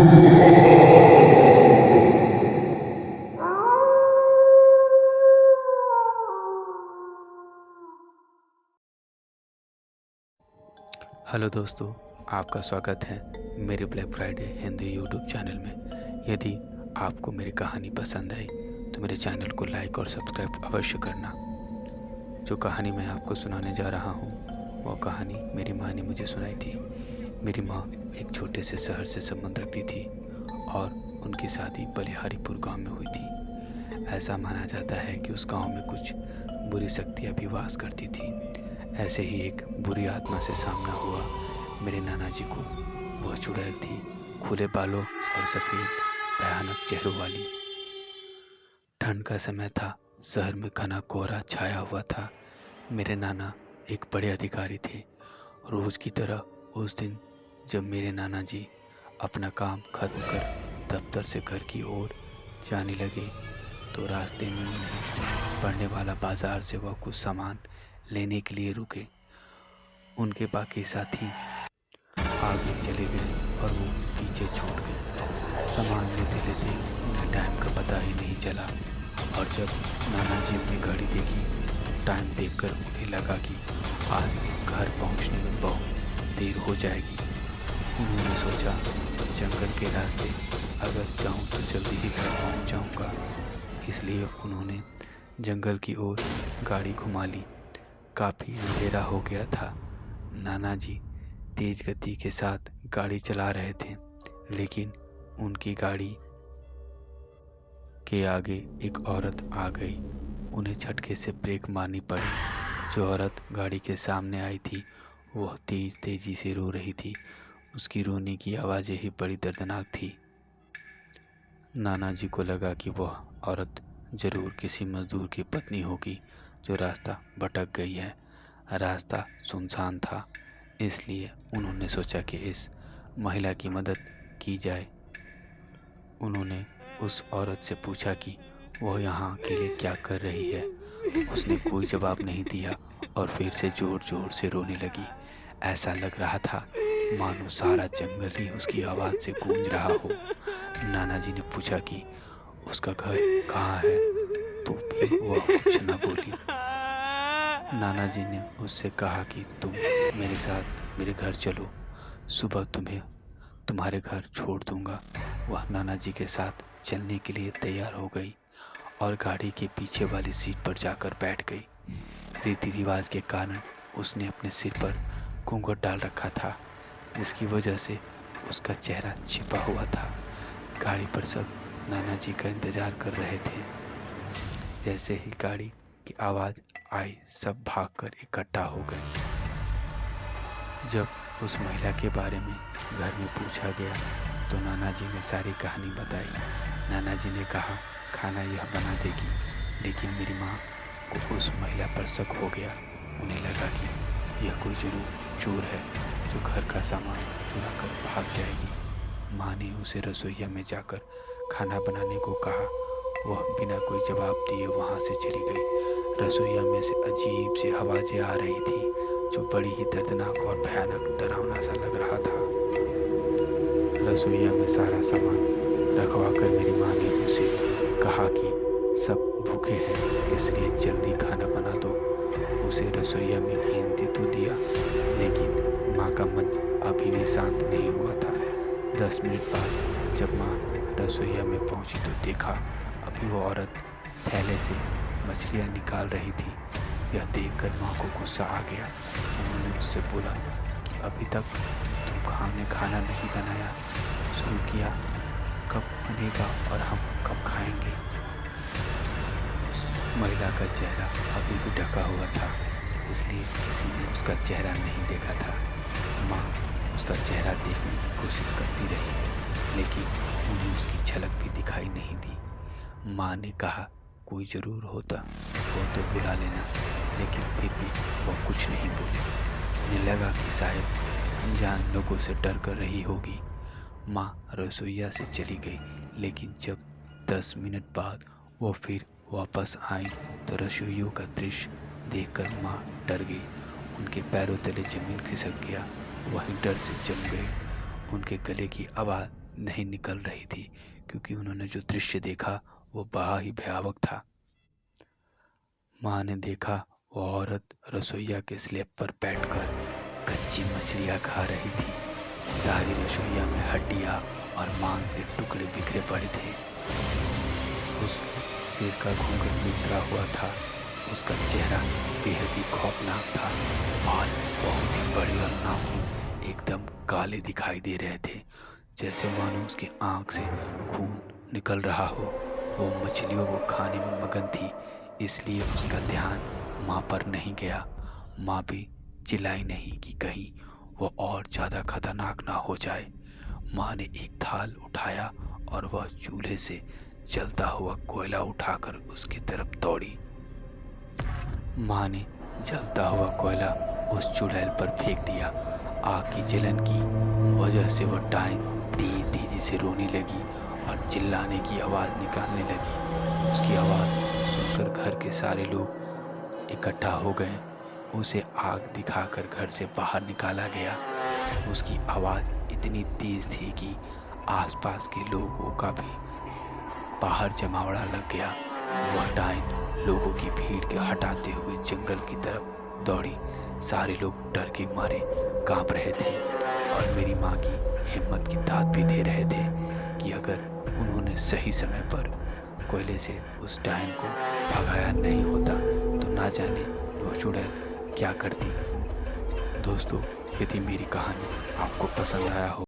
Hello दोस्तों, आपका स्वागत है मेरे black Friday Hindi YouTube channel में। यदि आपको मेरी कहानी पसंद आई तो मेरे चैनल को लाइक और सब्सक्राइब अवश्य करना। जो कहानी मैं आपको सुनाने जा रहा हूँ वो कहानी मेरी माँ ने मुझे सुनाई थी। मेरी माँ एक छोटे से शहर से संबंध रखती थी और उनकी शादी बलिहारीपुर गांव में हुई थी। ऐसा माना जाता है कि उस गांव में कुछ बुरी शक्तियाँ भी वास करती थी। ऐसे ही एक बुरी आत्मा से सामना हुआ मेरे नाना जी को। वह चुड़ैल थी, खुले बालों और सफ़ेद भयानक चेहरों वाली। ठंड का समय था, शहर में घना कोहरा छाया हुआ था। मेरे नाना एक बड़े अधिकारी थे। रोज की तरह उस दिन जब मेरे नाना जी अपना काम खत्म कर दफ्तर से घर की ओर जाने लगे तो रास्ते में उन्हें पड़ने वाला बाजार से वह कुछ सामान लेने के लिए रुके। उनके बाकी साथी आगे चले गए और वो पीछे छूट गए। सामान लेते लेते उन्हें टाइम का पता ही नहीं चला और जब नाना जी अपनी घड़ी देखी तो टाइम देखकर उन्हें लगा कि आज घर पहुंचने में बहुत देर हो जाएगी। उन्होंने सोचा जंगल के रास्ते अगर जाऊं तो जल्दी ही घर पहुंच जाऊंगा, इसलिए उन्होंने जंगल की ओर गाड़ी घुमा ली। काफ़ी अंधेरा हो गया था। नाना जी तेज गति के साथ गाड़ी चला रहे थे, लेकिन उनकी गाड़ी के आगे एक औरत आ गई। उन्हें झटके से ब्रेक मारनी पड़ी। जो औरत गाड़ी के सामने आई थी वह तेजी से रो रही थी। उसकी रोने की आवाज़ें ही बड़ी दर्दनाक थी। नाना जी को लगा कि वह औरत जरूर किसी मजदूर की पत्नी होगी जो रास्ता भटक गई है। रास्ता सुनसान था, इसलिए उन्होंने सोचा कि इस महिला की मदद की जाए। उन्होंने उस औरत से पूछा कि वह यहाँ अकेले क्या कर रही है। उसने कोई जवाब नहीं दिया और फिर से जोर जोर से रोने लगी। ऐसा लग रहा था मानो सारा जंगल ही उसकी आवाज़ से गूंज रहा हो। नाना जी ने पूछा कि उसका घर कहाँ है, तो भी वह कुछ न बोली। नाना जी ने उससे कहा कि तुम मेरे साथ मेरे घर चलो, सुबह तुम्हें तुम्हारे घर छोड़ दूंगा। वह नाना जी के साथ चलने के लिए तैयार हो गई और गाड़ी के पीछे वाली सीट पर जाकर बैठ गई। रीति रिवाज के कारण उसने अपने सिर पर घूंघट डाल रखा था, जिसकी वजह से उसका चेहरा छिपा हुआ था। गाड़ी पर सब नाना जी का इंतजार कर रहे थे। जैसे ही गाड़ी की आवाज़ आई सब भागकर इकट्ठा हो गए। जब उस महिला के बारे में घर में पूछा गया तो नाना जी ने सारी कहानी बताई। नाना जी ने कहा खाना यह बना देगी, लेकिन मेरी माँ को उस महिला पर शक हो गया। उन्हें लगा कि यह कोई जरूर चोर है जो घर का सामान चुरा कर भाग जाएगी। माँ ने उसे रसोइया में जाकर खाना बनाने को कहा। वह बिना कोई जवाब दिए वहाँ से चली गई। रसोइया में से अजीब सी आवाज़ें आ रही थी जो बड़ी ही दर्दनाक और भयानक डरावना सा लग रहा था। रसोइया में सारा सामान रखवा कर मेरी माँ ने उसे कहा कि सब भूखे हैं, इसलिए जल्दी खाना बना दो। उसे रसोइया में भेज तो दिया, लेकिन माँ का मन अभी भी शांत नहीं हुआ था। 10 मिनट बाद जब माँ रसोइया में पहुंची तो देखा अभी वो औरत थैले से मछलियाँ निकाल रही थी। यह देखकर माँ को गुस्सा आ गया। उन्होंने उससे बोला कि अभी तक तुम खाना नहीं बनाया शुरू किया, कब बनेगा और हम कब खाएंगे। महिला का चेहरा अभी भी ढका हुआ था, इसलिए किसी ने उसका चेहरा नहीं देखा था। माँ उसका चेहरा देखने की कोशिश करती रही, लेकिन उन्हें उसकी झलक भी दिखाई नहीं दी। माँ ने कहा कोई जरूर होता वो तो बुला लेना, लेकिन फिर भी वह कुछ नहीं बोली। उन्हें लगा कि शायद अनजान लोगों से डर कर रही होगी। माँ रसोइया से चली गई, लेकिन जब 10 मिनट बाद वो फिर वापस आई तो रसोइयों का दृश्य देखकर माँ डर गई। उनके पैरों तले जमीन खिसक गया, वहीं डर से जम गई। उनके गले की आवाज़ नहीं निकल रही थी, क्योंकि उन्होंने जो दृश्य देखा वो बड़ा ही भयावह था। माँ ने देखा वो औरत रसोइया के स्लैब पर बैठकर कच्ची मछलियाँ खा रही थी। सारी रसोइया में हड्डियाँ और मांस के टुकड़े बिखरे पड़े थे। उस सिर का घूंघट भी उतरा हुआ था। उसका चेहरा बेहद ही खौफनाक था। बाल बहुत ही बड़े और नाखून एकदम काले दिखाई दे रहे थे, जैसे मानो उसकी आंख से खून निकल रहा हो। वो मछलियों को खाने में मगन थी, इसलिए उसका ध्यान माँ पर नहीं गया। माँ भी चिल्लाई नहीं कि कहीं वो और ज़्यादा खतरनाक ना हो जाए। माँ ने एक थाल उठाया और वह चूल्हे से जलता हुआ कोयला उठाकर उसकी तरफ दौड़ी। माँ ने जलता हुआ कोयला उस चुड़ैल पर फेंक दिया। आग की जलन की वजह से वह डाइन तेज तेजी से रोने लगी और चिल्लाने की आवाज़ निकालने लगी। उसकी आवाज़ सुनकर घर के सारे लोग इकट्ठा हो गए। उसे आग दिखाकर घर से बाहर निकाला गया। उसकी आवाज़ इतनी तेज थी कि आसपास के लोगों का भी बाहर जमावड़ा लग गया। वह डाइन लोगों की भीड़ के हटाते हुए जंगल की तरफ दौड़ी। सारे लोग डर के मारे कांप रहे थे और मेरी माँ की हिम्मत की दाद भी दे रहे थे कि अगर उन्होंने सही समय पर कोयले से उस डाइन को भगाया नहीं होता तो ना जाने वह चुड़ैल क्या करती। दोस्तों, यदि मेरी कहानी आपको पसंद आया हो